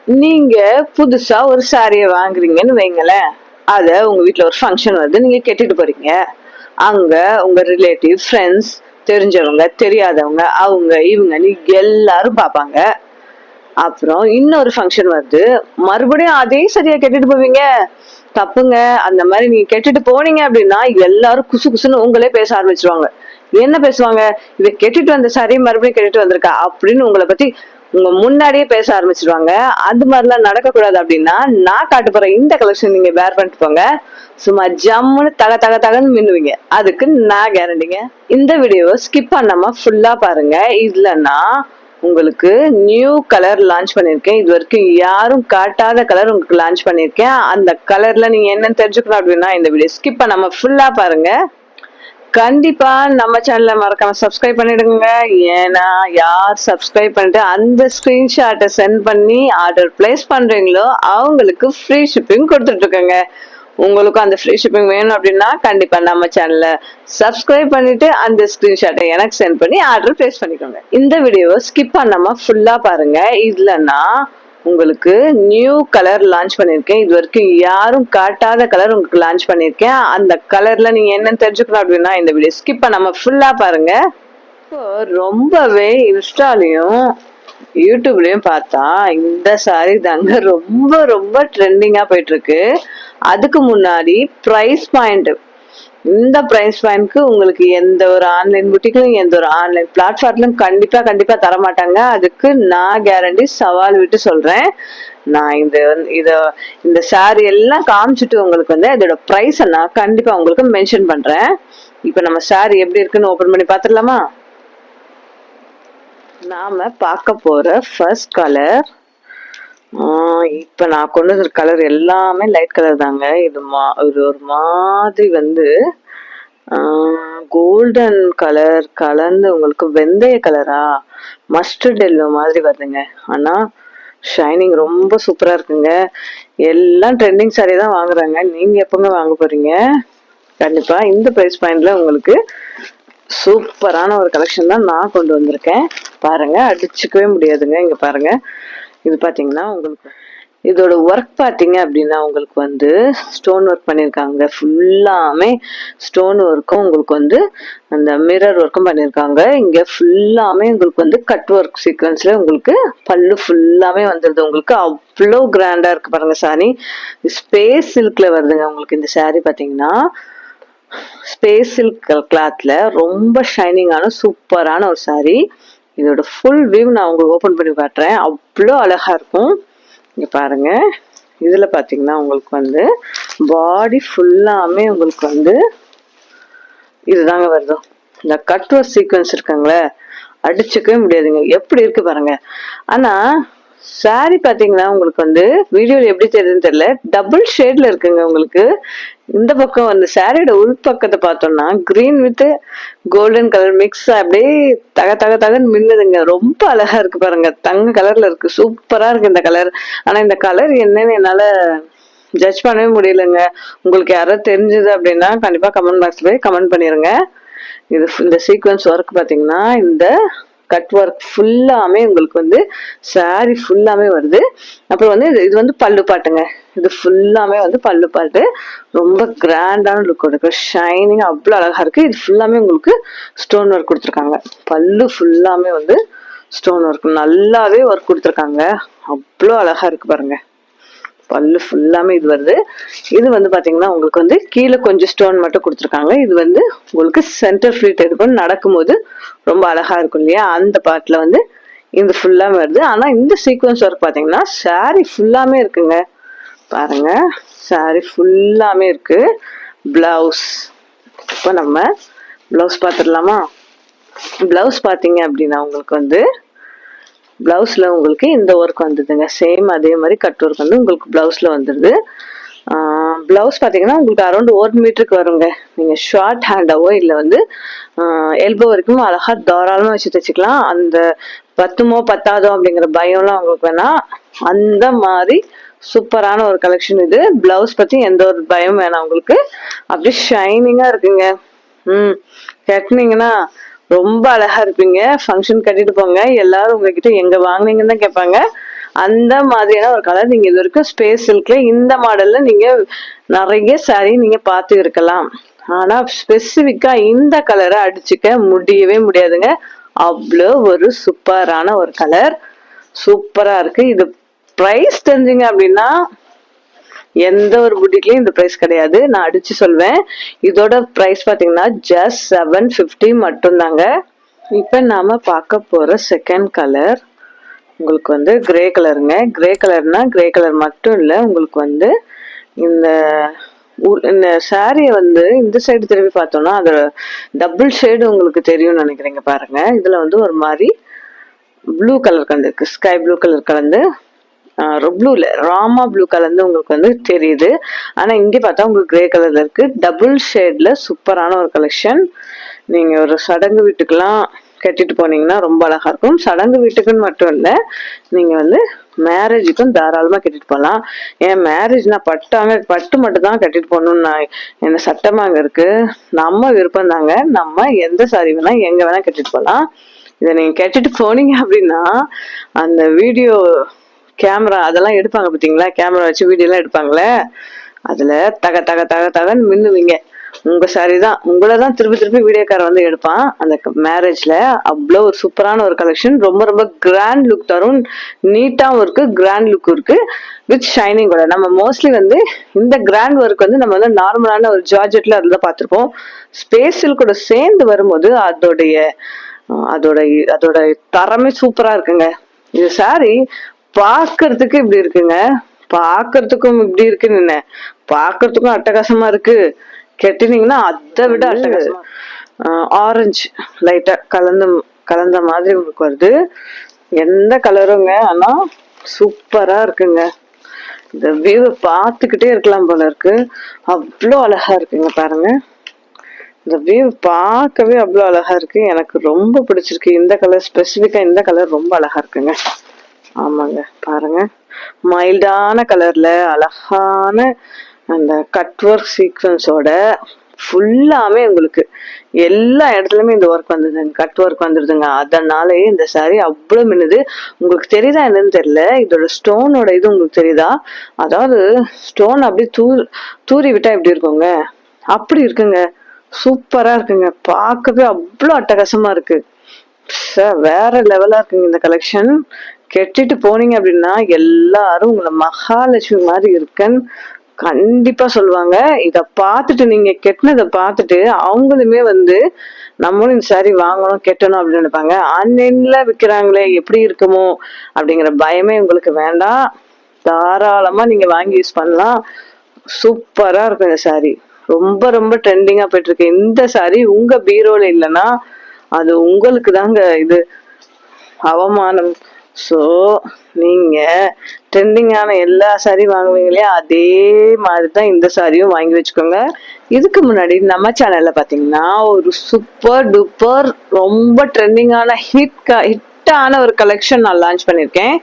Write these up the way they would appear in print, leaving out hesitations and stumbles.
நீங்க புதுசா ஒரு சாரிய வாங்குறீங்கன்னு வைங்களேன். அத உங்க வீட்ல ஒரு ஃபங்க்ஷன் வருது. நீங்க கட்டிட்டு போறீங்க. அங்க உங்க ரிலேட்டிவ், ஃப்ரெண்ட்ஸ், தெரிஞ்சவங்க, தெரியாதவங்க, அவங்க, இவங்கன்னு எல்லாரும் பார்ப்பாங்க. அப்புறம் இன்னொரு ஃபங்க்ஷன் வருது. மறுபடியும் அதே சரியா கட்டிட்டு போவீங்க. தப்புங்க. அந்த மாரி நீங்க கெட்டுட்டு போனீங்க அப்படின்னா, எல்லாரும் குசு குசுன்னு உங்களே பேச ஆரம்பிச்சுருவாங்க. என்ன பேசுவாங்க? "இவ கெட்டிட்டு வந்த சாரிய மறுபடியும் கெட்டிட்டு வந்திருக்கா" அப்படின்னு உங்கள பத்தி உங்க முன்னாடியே பேச ஆரம்பிச்சுருவாங்க. அது மாரிலாம் நடக்கக்கூடாது அப்படின்னா, நான் காட்டப் போற இந்த கலெக்ஷன் நீங்க வேர் பண்ணிட்டு போங்க. சும்மா ஜம்முன்னு தக தக தகன்னு மின்னுவீங்க. அதுக்கு நான் கேரண்டிங்க. இந்த வீடியோவ ஸ்கிப் பண்ணாம ஃபுல்லா பாருங்க. இல்லன்னா உங்களுக்கு நியூ கலர் லான்ச் பண்ணிருக்கேன். இது வரைக்கும் யாரும் காட்டாத கலர் உங்களுக்கு லான்ச் பண்ணிருக்கேன். அந்த கலர்ல நீங்க என்னன்னு தெரிஞ்சுக்கணும் அப்படின்னா இந்த வீடியோ ஸ்கிப் பண்ணாம ஃபுல்லா பாருங்க. கண்டிப்பா நம்ம சேனலை மறக்காம சப்ஸ்கிரைப் பண்ணிடுங்க. ஏன்னா யார் சப்ஸ்கிரைப் பண்ணிட்டு அந்த ஸ்கிரீன்ஷாட்டை சென்ட் பண்ணி ஆர்டர் பிளேஸ் பண்றீங்களோ அவங்களுக்கு ஃப்ரீ ஷிப்பிங் கொடுத்துட்டு இருக்கேங்க. உங்களுக்கும் அந்த ஃப்ரீ ஷிப்பிங் வேணும் அப்படின்னா கண்டிப்பா நம்ம சேனலை சப்ஸ்கிரைப் பண்ணிட்டு அந்த ஸ்கிரீன்ஷாட்டை எனக்கு சென்ட் பண்ணி ஆர்டர் பிளேஸ் பண்ணிக்கோங்க. இந்த வீடியோவை ஸ்கிப் பண்ணாம ஃபுல்லா பாருங்க. இல்லைன்னா உங்களுக்கு நியூ கலர் லான்ச் பண்ணிருக்கேன். இது வரைக்கும் யாரும் காட்டாத கலர் உங்களுக்கு லான்ச் பண்ணிருக்கேன். அந்த கலர்ல நீங்க என்னன்னு தெரிஞ்சுக்கணும் அப்படின்னா இந்த வீடியோ ஸ்கிப் பண்ணாம ஃபுல்லா பாருங்க. இப்போ ரொம்பவே இன்ஸ்டாலையும் யூடியூப்லயும் பார்த்தா இந்த சாரி தாங்க ரொம்ப ரொம்ப ட்ரெண்டிங்கா போயிட்டு இருக்கு. அதுக்கு முன்னாடி பிரைஸ் பாயிண்ட், இந்த பிரைஸ் பாயிண்ட்க்கு உங்களுக்கு எந்த ஒரு ஆன்லைன் புட்டிக்கும் எந்த ஒரு ஆன்லைன் பிளாட்ஃபார்ம்லயும் கண்டிப்பா கண்டிப்பா தர மாட்டாங்க. அதுக்கு நான் கேரண்டி சவால் விட்டு சொல்றேன். நான் இந்த சாரி எல்லாம் காமிச்சிட்டு உங்களுக்கு இதோட பிரைஸ் நான் கண்டிப்பா உங்களுக்கு மென்ஷன் பண்றேன். இப்ப நம்ம சாரி எப்படி இருக்குன்னு ஓபன் பண்ணி பாத்துடலாமா? நாம பார்க்க போற ஃபர்ஸ்ட் கலர், இப்ப நான் கொண்டு வந்த கலர் எல்லாமே லைட் கலர் தாங்க. இது ஒரு மாதிரி கோல்டன் கலர் கலந்து உங்களுக்கு வெந்தய கலரா மஸ்டர்ட் எல்லோ மாதிரி வருதுங்க. ஆனா ஷைனிங் ரொம்ப சூப்பரா இருக்குங்க. எல்லாம் ட்ரெண்டிங் சாரி தான் வாங்குறாங்க. நீங்க எப்பங்க வாங்க போறீங்க? கண்டிப்பா இந்த பிரைஸ் பாயிண்ட்ல உங்களுக்கு சூப்பரான ஒரு கலெக்ஷன் தான் நான் கொண்டு வந்திருக்கேன். பாருங்க, அடிச்சுக்கவே முடியாதுங்க. இங்க பாருங்க, இது பாத்தீங்கன்னா உங்களுக்கு இதோட ஒர்க் பாத்தீங்க அப்படின்னா உங்களுக்கு ஸ்டோன் ஒர்க் பண்ணிருக்காங்க. ஃபுல்லாமே ஸ்டோன் ஒர்க்கும் உங்களுக்கு அந்த மிரர் ஒர்க்கும் பண்ணிருக்காங்க. இங்க ஃபுல்லாமே உங்களுக்கு கட் ஒர்க் சீக்வன்ஸ்ல உங்களுக்கு பல்லு ஃபுல்லாமே வந்துருது. உங்களுக்கு அவ்வளோ கிராண்டா இருக்கு பாருங்க. சாரி ஸ்பேஸ் சில்க்ல வருதுங்க. உங்களுக்கு இந்த சாரி பாத்தீங்கன்னா ஸ்பேஸ் சில்க் கிளாத்ல ரொம்ப ஷைனிங்கான சூப்பரான ஒரு சாரி. இதோட ஃபுல் வியூ நான் உங்களுக்கு ஓபன் பண்ணி காட்டுறேன். அவ்வளோ அழகா இருக்கும். இங்க பாருங்க, இதுல பாத்தீங்கன்னா உங்களுக்கு பாடி ஃபுல்லாமே உங்களுக்கு இதுதாங்க வருது. இந்த கட் ஒர்க் சீக்வன்ஸ் இருக்குங்களே, அடிச்சுக்கவே முடியாதுங்க. எப்படி இருக்கு பாருங்க. ஆனா சாரி பாத்தீங்கன்னா உங்களுக்கு வீடியோல எப்படி தெரியுதுன்னு தெரியல, டபுள் ஷேட்ல இருக்குங்க. உங்களுக்கு இந்த பக்கம் சாரியோட உள்பக்கத்தை பார்த்தோம்னா green with golden colour mix அப்படியே தக தக தகன்னு மின்னுதுங்க. ரொம்ப அழகா இருக்கு பாருங்க. தங்க கலர்ல இருக்கு. சூப்பரா இருக்கு இந்த கலர். ஆனா இந்த கலர் என்னன்னு என்னால ஜட்ஜ் பண்ணவே முடியலங்க. உங்களுக்கு யாராவது தெரிஞ்சது அப்படின்னா கண்டிப்பா கமெண்ட் பாக்ஸ்ல போய் கமெண்ட் பண்ணிருங்க. இந்த சீக்வன்ஸ் ஒர்க் பாத்தீங்கன்னா இந்த கட் ஒர்க் ஃபுல்லாமே உங்களுக்கு சாரி ஃபுல்லாமே வருது. அப்புறம் இது பல்லு பாட்டுங்க. இது ஃபுல்லாமே பல்லு பாட்டு. ரொம்ப கிராண்டான லுக் இருக்கு. ஷைனிங் அவ்வளோ அழகா இருக்கு. இது ஃபுல்லாமே உங்களுக்கு ஸ்டோன் ஒர்க் கொடுத்துருக்காங்க. பல்லு ஃபுல்லாமே ஸ்டோன் ஒர்க் நல்லாவே ஒர்க் கொடுத்துருக்காங்க. அவ்வளோ அழகா இருக்கு பாருங்க. பல்லு ஃபுல்லாமே இது வருது. இது பாத்தீங்கன்னா உங்களுக்கு கீழே கொஞ்சம் ஸ்டோன் மட்டும் கொடுத்துருக்காங்க. இது உங்களுக்கு சென்டர் ஃபிளீட் எடுக்கும். நடக்கும்போது ரொம்ப அழகா இருக்கும் இல்லையா, அந்த பார்ட்ல இந்த ஃபுல்லாமே வருது. ஆனா இந்த சீக்வன்ஸ் ஒர்க் பாத்தீங்கன்னா சாரி ஃபுல்லாமே இருக்குங்க. பாருங்க, சாரி ஃபுல்லாமே இருக்கு. பிளவுஸ், இப்போ நம்ம பிளவுஸ் பார்த்துடலாமா? பிளவுஸ் பாத்தீங்க அப்படின்னா உங்களுக்கு பிளவுஸ்ல உங்களுக்கு இந்த ஒர்க் வந்ததுங்க. சேம் அதே மாதிரி கட் ஒர்க் உங்களுக்கு பிளவுஸ்ல வந்துருது. பிளவுஸ் பாத்தீங்கன்னா உங்களுக்கு அரௌண்ட் 1 மீட்டருக்கு வருங்க. நீங்க ஷார்ட் ஹேண்டாவோ இல்ல எல்போ வரைக்கும் அழகா தாராளமா வச்சு தைச்சுக்கலாம். அந்த பத்துமோ பத்தாதோ அப்படிங்கிற பயம்லாம் உங்களுக்கு வேணாம். அந்த மாதிரி சூப்பரான ஒரு கலெக்ஷன் இது. பிளவுஸ் பத்தி எந்த ஒரு பயம் வேணாம் உங்களுக்கு. அப்படியே ஷைனிங்கா இருக்குங்க. கட்டினீங்கன்னா ரொம்ப அழகா இருப்பீங்க. ஃபங்க்ஷன் கட்டிட்டு போங்க. எல்லாரும் உங்ககிட்ட எங்க வாங்குனீங்கன்னு தான் கேட்பாங்க. அந்த மாதிரியான ஒரு கலர். நீங்க இது வரைக்கும் ஸ்பேஸ் சில்க்ல இந்த மாடல்ல நீங்க நிறைய சாரி நீங்க பார்த்து இருக்கலாம். ஆனா ஸ்பெசிபிக்கா இந்த கலரை அடிச்சுக்க முடியவே முடியாதுங்க. அவ்வளோ ஒரு சூப்பரான ஒரு கலர், சூப்பரா இருக்கு. இது பிரைஸ் தெரிஞ்சுங்க அப்படின்னா எந்த ஒரு புட்டிக்லயும் இந்த பிரைஸ் கிடையாது. நான் அடிச்சு சொல்வேன். இதோட பிரைஸ் பாத்தீங்கன்னா ஜஸ்ட் 750 மட்டும்தாங்க. இப்ப நாம பார்க்க போற செகண்ட் கலர் உங்களுக்கு வந்து கிரே கலருங்க. கிரே கலர்னா கிரே கலர் மட்டும் இல்ல, உங்களுக்கு வந்து இந்த சாரியை வந்து இந்த சைடு திரும்பி பார்த்தோம்னா அதோட டபுள் ஷேடு உங்களுக்கு தெரியும்னு நினைக்கிறீங்க. பாருங்க, இதுல வந்து ஒரு மாதிரி ப்ளூ கலர் கலந்துருக்கு, ஸ்கை ப்ளூ கலர் கலந்து ப்ளூல ராமா ப்ளூ கலந்து உங்களுக்கு வந்து தெரியுது. ஆனா இங்க பார்த்தா உங்களுக்கு கிரே கலர்ல இருக்கு, டபுள் ஷேட்ல சூப்பரான ஒரு கலெக்ஷன். நீங்க ஒரு சடங்கு வீட்டுக்கெல்லாம் கட்டிட்டு போனீங்கன்னா ரொம்ப அழகா இருக்கும். சடங்கு வீட்டுக்குன்னு மட்டும் இல்ல, நீங்க வந்து மேரேஜுக்கும் தாராளமா கட்டிட்டு போகலாம். ஏன் மேரேஜ்னா பட்டு மட்டும் தான் கட்டிட்டு போகணும்னு நான் என்ன சட்டமா அங்க இருக்கு. நம்ம விருப்பம் தாங்க, நம்ம எந்த சாரி வேணா எங்க வேணா கட்டிட்டு போகலாம். இதை நீங்க கட்டிட்டு போனீங்க அப்படின்னா அந்த வீடியோ கேமரா அதெல்லாம் எடுப்பாங்க பார்த்தீங்களா, கேமரா வச்சு வீடியோ எல்லாம் எடுப்பாங்களே, அதுல தக தக தக தகன்னு மின்னுவீங்க. உங்க சாரி தான், உங்களை தான் திருப்பி திருப்பி வீடியோக்கார வந்து எடுப்பான் அந்த மேரேஜ்ல. அவ்வளோ ஒரு சூப்பரான ஒரு கலெக்ஷன், ரொம்ப ரொம்ப கிராண்ட் லுக் தரும். நீட்டாவும் இருக்கு, கிராண்ட் லுக் இருக்கு, வித் ஷைனிங் கூட. நம்ம மோஸ்ட்லி வந்து இந்த கிராண்ட் ஒர்க் வந்து நம்ம வந்து நார்மலான ஒரு ஜார்ஜெட்ல அதுதான் பார்த்திருப்போம். ஸ்பேஸில் கூட சேர்ந்து வரும்போது அதோட அதோட தரமே சூப்பரா இருக்குங்க. இது சாரி பாக்குறதுக்கு இப்படி இருக்குங்க, பாக்குறதுக்கும் இப்படி இருக்குன்னு பாக்குறதுக்கும் அட்டகாசமா இருக்கு. கெட்டினீங்கன்னா அதை விட அட்டகாசமா ஆரஞ்சு லைட்டா கலந்த மாதிரி உங்களுக்கு வருது. எந்த கலருங்க, ஆனா சூப்பரா இருக்குங்க. இந்த வியூ பார்த்துக்கிட்டே இருக்கலாம் போல இருக்கு, அவ்வளோ அழகா இருக்குங்க. பாருங்க, இந்த வியூ பார்க்கவே அவ்வளோ அழகா இருக்கு. எனக்கு ரொம்ப பிடிச்சிருக்கு இந்த கலர், ஸ்பெசிஃபிக்கா இந்த கலர் ரொம்ப அழகா இருக்குங்க. ஆமாங்க, பாருங்க, மைல்டான கலர்ல அழகான அந்த கட் ஒர்க் சீக்வன்ஸோட ஃபுல்லாமே உங்களுக்கு எல்லா இடத்துலயுமே இந்த ஒர்க் வந்துடுதுங்க, கட் ஒர்க் வந்துடுதுங்க. அதனாலயே இந்த சாரி அவ்வளவு மின்னுது. உங்களுக்கு தெரியுதா என்னன்னு தெரியல, இதோட ஸ்டோனோட இது உங்களுக்கு தெரியுதா? அதாவது ஸ்டோன் அப்படியே தூரி விட்டா எப்படி இருக்குங்க, அப்படி இருக்குங்க. சூப்பரா இருக்குங்க, பார்க்கவே அவ்வளோ அட்டகாசமா இருக்கு. வேற லெவலா இருக்குங்க இந்த கலெக்ஷன். கெட்டிட்டு போனீங்க அப்படின்னா எல்லாரும் உங்களை மகாலட்சுமி மாதிரி இருக்குன்னு கண்டிப்பா சொல்லுவாங்க. இத பார்த்துட்டு, நீங்க கெட்டினதை பார்த்துட்டு அவங்களுமே வந்து நம்மளும் இந்த சாரி வாங்கணும் கெட்டணும் அப்படின்னு நினைப்பாங்க. ஆன்லைன்ல விற்கிறாங்களே எப்படி இருக்குமோ அப்படிங்கிற பயமே உங்களுக்கு வேண்டாம். தாராளமா நீங்க வாங்கி யூஸ் பண்ணலாம். சூப்பரா இருக்கும் இந்த சாரி, ரொம்ப ரொம்ப ட்ரெண்டிங்கா போயிட்டு இருக்கு. இந்த சாரி உங்க பீரோல இல்லைன்னா அது உங்களுக்கு தாங்க இது அவமானம். ஸோ நீங்க ட்ரெண்டிங்கான எல்லா சாரி வாங்குவீங்களே அதே மாதிரிதான் இந்த சாரியும் வாங்கி வச்சுக்கோங்க. இதுக்கு முன்னாடி நம்ம சேனல்ல பாத்தீங்கன்னா ஒரு சூப்பர் டூப்பர் ரொம்ப ட்ரெண்டிங்கான ஹிட்டான ஒரு கலெக்ஷன் நான் லான்ச் பண்ணிருக்கேன்.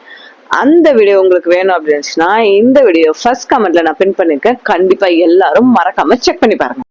அந்த வீடியோ உங்களுக்கு வேணும் அப்படின்னு இந்த வீடியோ ஃபர்ஸ்ட் கமெண்ட்ல நான் பின் பண்ணிருக்கேன். கண்டிப்பா எல்லாரும் மறக்காம செக் பண்ணி பாருங்க.